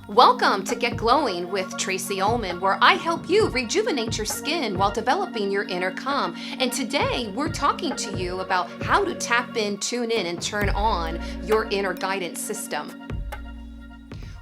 Welcome to Get Glowing with Tracie Ullman, where I help you rejuvenate your skin while developing your inner calm. And today we're talking to you about how to tap in, tune in, and turn on your inner guidance system.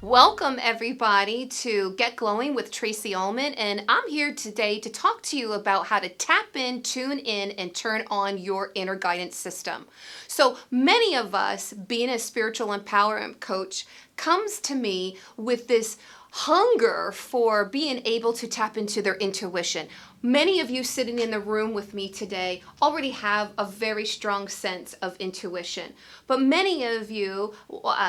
Welcome everybody to Get Glowing with Tracie Ullman, and I'm here today to talk to you about how to tap in, tune in, and turn on your inner guidance system. So many of us, being a spiritual empowerment coach, comes to me with this hunger for being able to tap into their intuition. Many of you sitting in the room with me today already have a very strong sense of intuition. But many of you,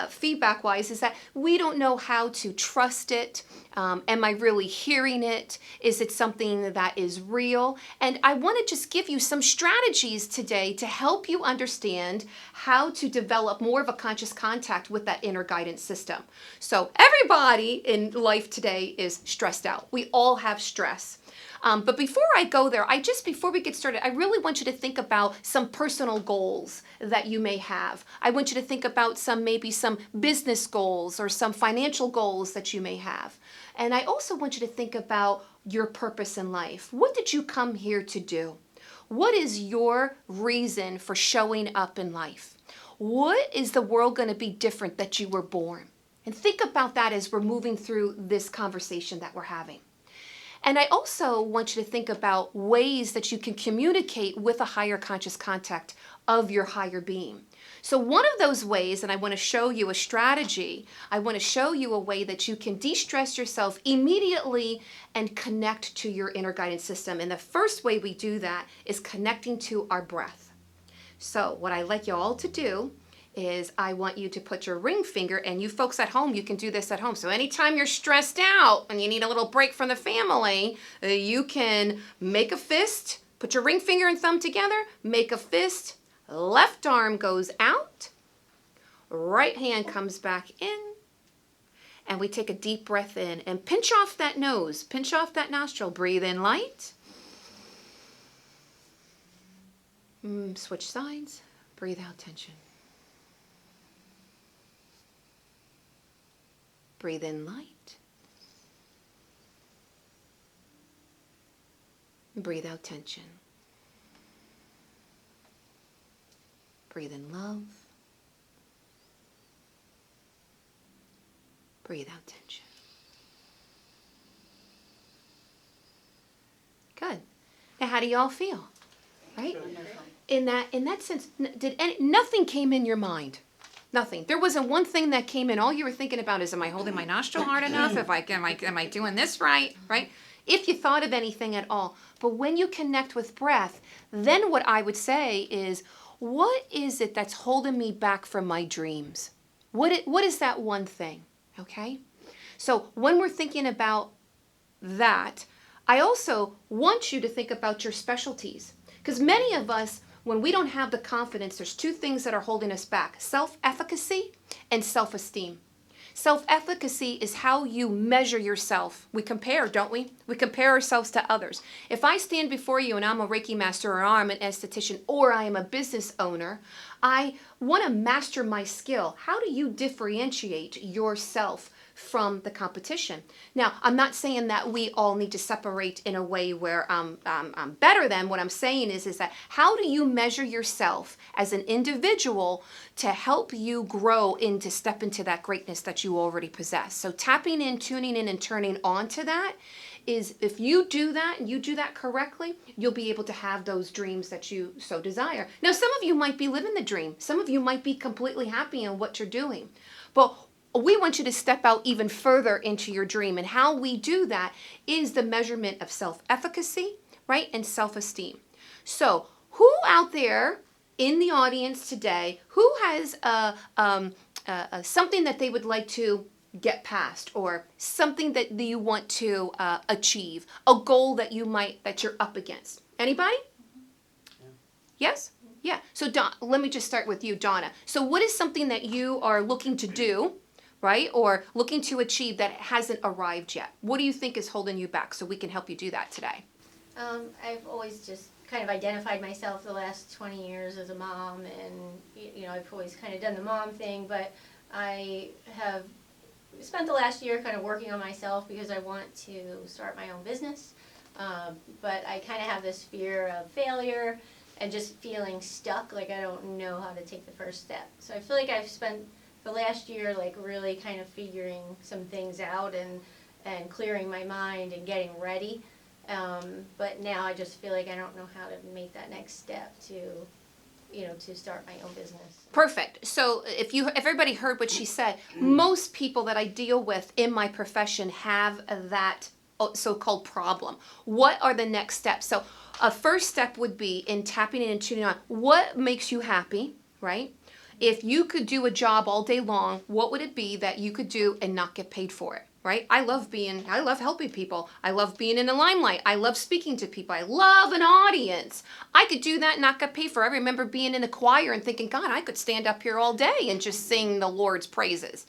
feedback-wise, is that we don't know how to trust it. Am I really hearing it? Is it something that is real? And I want to just give you some strategies today to help you understand how to develop more of a conscious contact with that inner guidance system. So everybody in life today is stressed out. We all have stress. But before I go there, before we get started, I really want you to think about some personal goals that you may have. I want you to think about maybe some business goals or some financial goals that you may have. And I also want you to think about your purpose in life. What did you come here to do? What is your reason for showing up in life? What is the world going to be different that you were born? And think about that as we're moving through this conversation that we're having. And I also want you to think about ways that you can communicate with a higher conscious contact of your higher being. So one of those ways, and I want to show you a strategy, I want to show you a way that you can de-stress yourself immediately and connect to your inner guidance system. And the first way we do that is connecting to our breath. So what I'd like you all to do is I want you to put your ring finger, and you folks at home, you can do this at home. So anytime you're stressed out and you need a little break from the family, you can make a fist, put your ring finger and thumb together, make a fist, left arm goes out, right hand comes back in, and we take a deep breath in and pinch off that nose, pinch off that nostril, breathe in light. Switch sides, breathe out tension. Breathe in light. Breathe out tension. Breathe in love. Breathe out tension. Good. Now how do y'all feel? Right? In that sense, nothing came in your mind. Nothing. There wasn't one thing that came in. All you were thinking about is, am I holding my nostril hard enough? Am I doing this right? Right? If you thought of anything at all. But when you connect with breath, then what I would say is, what is it that's holding me back from my dreams? What is that one thing? Okay? So when we're thinking about that, I also want you to think about your specialties. Because many of us, when we don't have the confidence, there's two things that are holding us back: self-efficacy and self-esteem. Self-efficacy is how you measure yourself. We compare, don't we? We compare ourselves to others. If I stand before you and I'm a Reiki master, or I'm an esthetician, or I am a business owner, I want to master my skill. How do you differentiate yourself from the competition? Now, I'm not saying that we all need to separate in a way where I'm better than. What I'm saying is that how do you measure yourself as an individual to help you grow step into that greatness that you already possess? So tapping in, tuning in, and turning on to that is, if you do that and you do that correctly, you'll be able to have those dreams that you so desire. Now, some of you might be living the dream. Some of you might be completely happy in what you're doing. But we want you to step out even further into your dream. And how we do that is the measurement of self-efficacy, right, and self-esteem. So who out there in the audience today, who has something that they would like to get past, or something that you want to achieve, a goal that you're up against? Anybody? Yeah. Yes? Yeah. So let me just start with you, Donna. So what is something that you are looking to do, right, or looking to achieve that hasn't arrived yet? What do you think is holding you back, so we can help you do that today? I've always just kind of identified myself the last 20 years as a mom, and I've always kind of done the mom thing, but I have spent the last year kind of working on myself because I want to start my own business. But I kind of have this fear of failure and just feeling stuck, like I don't know how to take the first step. So I feel like I've spent the last year like really kind of figuring some things out and clearing my mind and getting ready. But now I just feel like I don't know how to make that next step to start my own business. Perfect. So if everybody heard what she said, most people that I deal with in my profession have that so-called problem. What are the next steps? So a first step would be in tapping in and tuning on what makes you happy, right? If you could do a job all day long, what would it be that you could do and not get paid for it? Right? I love helping people. I love being in the limelight. I love speaking to people. I love an audience. I could do that and not get paid for it. I remember being in the choir and thinking, God, I could stand up here all day and just sing the Lord's praises.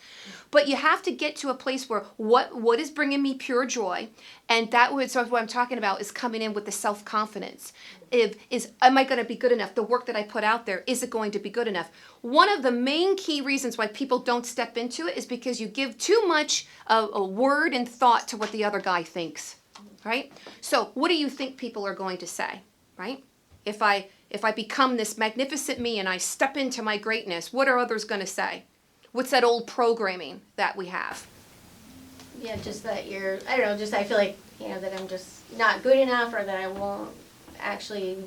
But you have to get to a place where what is bringing me pure joy, and so what I'm talking about is coming in with the self-confidence. Am I going to be good enough? The work that I put out there, is it going to be good enough? One of the main key reasons why people don't step into it is because you give too much a word and thought to what the other guy thinks, right? So what do you think people are going to say, right? If I become this magnificent me and I step into my greatness, what are others going to say? What's that old programming that we have? Yeah, just that I feel like, that I'm just not good enough, or that I won't actually,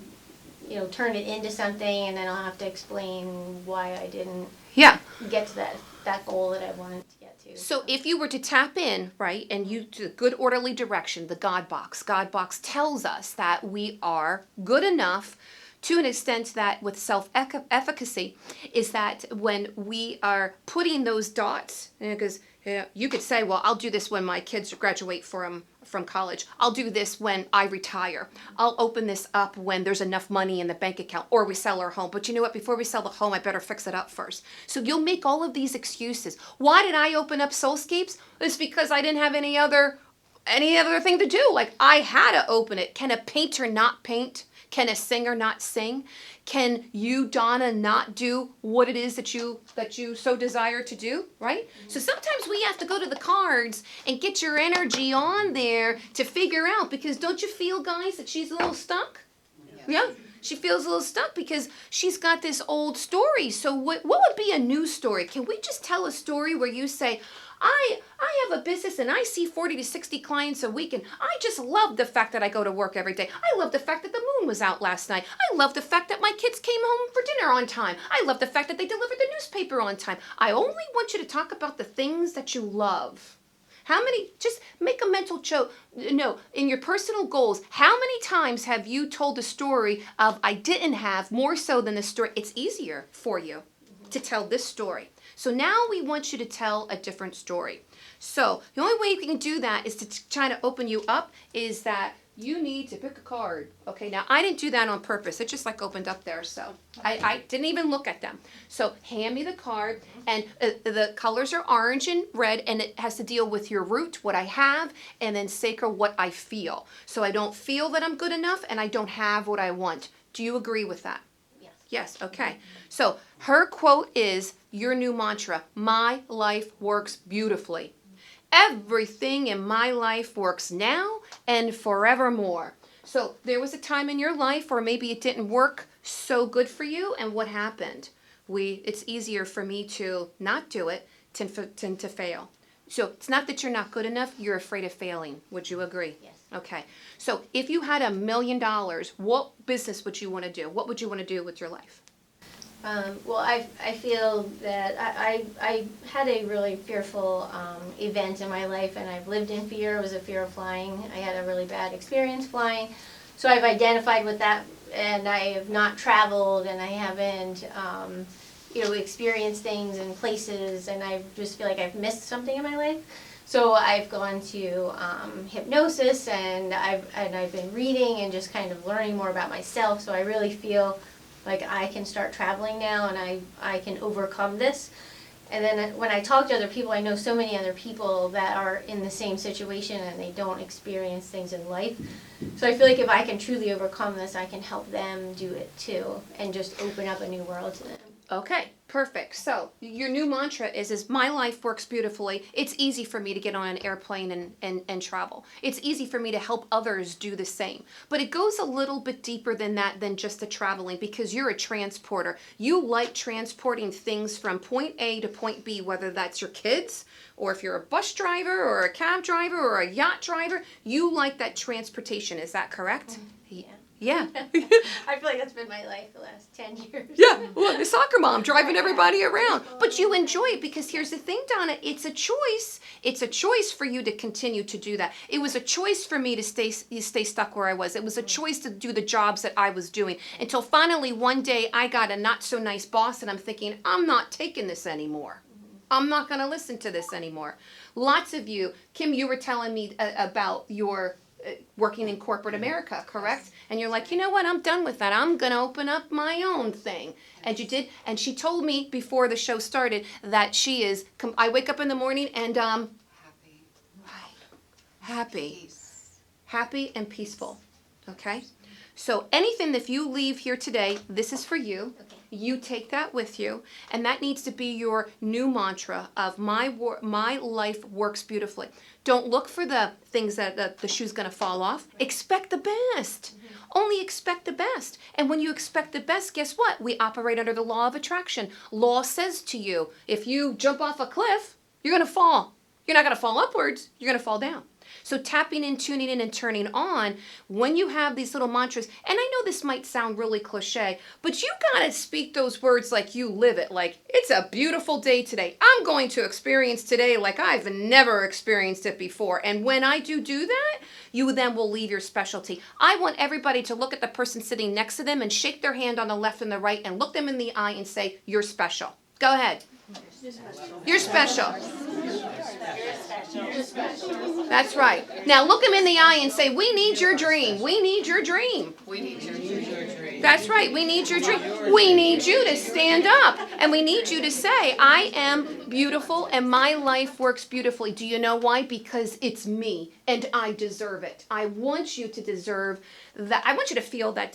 turn it into something, and then I'll have to explain why I didn't get to that goal that I wanted to get to. So if you were to tap in, right, and you do good orderly direction, the God box tells us that we are good enough to an extent that with self-efficacy is that when we are putting those dots, because you could say, well, I'll do this when my kids graduate from college. I'll do this when I retire. I'll open this up when there's enough money in the bank account, or we sell our home. But you know what? Before we sell the home, I better fix it up first. So you'll make all of these excuses. Why did I open up Soulscapes? It's because I didn't have any other thing to do. Like, I had to open it. Can a painter not paint? Can a singer not sing? Can you, Donna, not do what it is that you so desire to do, right? So sometimes we have to go to the cards and get your energy on there to figure out, because don't you feel, guys, that she's a little stuck? Yeah. She feels a little stuck because she's got this old story. So what would be a new story? Can we just tell a story where you say, I have a business and I see 40 to 60 clients a week, and I just love the fact that I go to work every day. I love the fact that the moon was out last night. I love the fact that my kids came home for dinner on time. I love the fact that they delivered the newspaper on time. I only want you to talk about the things that you love. Just make a mental no, in your personal goals, how many times have you told the story of I didn't have, more so than the story? It's easier for you to tell this story. So now we want you to tell a different story. So the only way you can do that is to try to open you up is that you need to pick a card. Okay, now I didn't do that on purpose. It just like opened up there. So I didn't even look at them. So hand me the card, and the colors are orange and red, and it has to deal with your root, what I have, and then sacral, what I feel. So I don't feel that I'm good enough, and I don't have what I want. Do you agree with that? Yes, okay. So her quote is your new mantra: my life works beautifully. Everything in my life works now and forevermore. So there was a time in your life where maybe it didn't work so good for you, and what happened? It's easier for me to not do it than to fail. So it's not that you're not good enough, you're afraid of failing. Would you agree? Yes. Okay. So if you had $1 million, what business would you want to do? What would you want to do with your life? Well, I feel that I had a really fearful event in my life, and I've lived in fear. It was a fear of flying. I had a really bad experience flying. So I've identified with that, and I have not traveled, and I haven't, experienced things in places, and I just feel like I've missed something in my life. So I've gone to hypnosis, and I've been reading and just kind of learning more about myself. So I really feel like I can start traveling now, and I can overcome this. And then when I talk to other people, I know so many other people that are in the same situation and they don't experience things in life. So I feel like if I can truly overcome this, I can help them do it too, and just open up a new world to them. Okay, perfect. So your new mantra is my life works beautifully. It's easy for me to get on an airplane and travel. It's easy for me to help others do the same. But it goes a little bit deeper than that, than just the traveling, because you're a transporter. You like transporting things from point A to point B, whether that's your kids, or if you're a bus driver or a cab driver or a yacht driver, you like that transportation. Is that correct? Yeah. Yeah. I feel like that's been my life the last 10 years. Yeah, well, the soccer mom driving everybody around. But you enjoy it because here's the thing, Donna, it's a choice. It's a choice for you to continue to do that. It was a choice for me to stay stuck where I was. It was a choice to do the jobs that I was doing until finally one day I got a not so nice boss and I'm thinking, I'm not taking this anymore. I'm not going to listen to this anymore. Lots of you, Kim, you were telling me about your working in corporate America, correct? And you're like, you know what, I'm done with that. I'm going to open up my own thing. And you did. And she told me before the show started that she is, I wake up in the morning and Happy. happy. Peace. Happy and peaceful. Okay? So anything that if you leave here today, this is for you. Okay. You take that with you, and that needs to be your new mantra of my life works beautifully. Don't look for the things that the shoe's going to fall off. Expect the best. Only expect the best. And when you expect the best, guess what? We operate under the law of attraction. Law says to you, if you jump off a cliff, you're going to fall. You're not going to fall upwards. You're going to fall down. So tapping in, tuning in, and turning on, when you have these little mantras, and I know this might sound really cliche, but you gotta speak those words like you live it, like it's a beautiful day today. I'm going to experience today like I've never experienced it before. And when I do that, you then will leave your specialty. I want everybody to look at the person sitting next to them and shake their hand on the left and the right and look them in the eye and say, you're special. Go ahead. You're special. That's right. Now look them in the eye and say, we need your dream. We need your dream. We need your dream. That's right. We need your dream. We need you to stand up. And we need you to say, I am beautiful and my life works beautifully. Do you know why? Because it's me and I deserve it. I want you to deserve that. I want you to feel that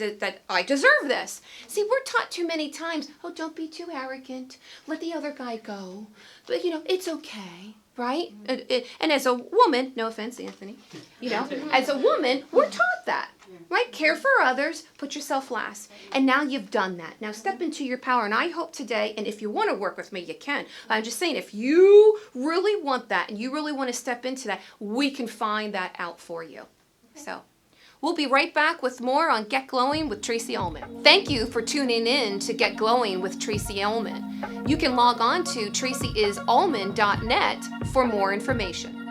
I deserve this. See, we're taught too many times, oh, don't be too arrogant. Let the other guy go. But, it's okay. Right? And as a woman, no offense, Anthony, as a woman, we're taught that, right? Care for others, put yourself last. And now you've done that. Now step into your power. And I hope today, and if you want to work with me, you can. I'm just saying, if you really want that and you really want to step into that, we can find that out for you. So we'll be right back with more on Get Glowing with Tracie Ullman. Thank you for tuning in to Get Glowing with Tracie Ullman. You can log on to tracieullman.net for more information.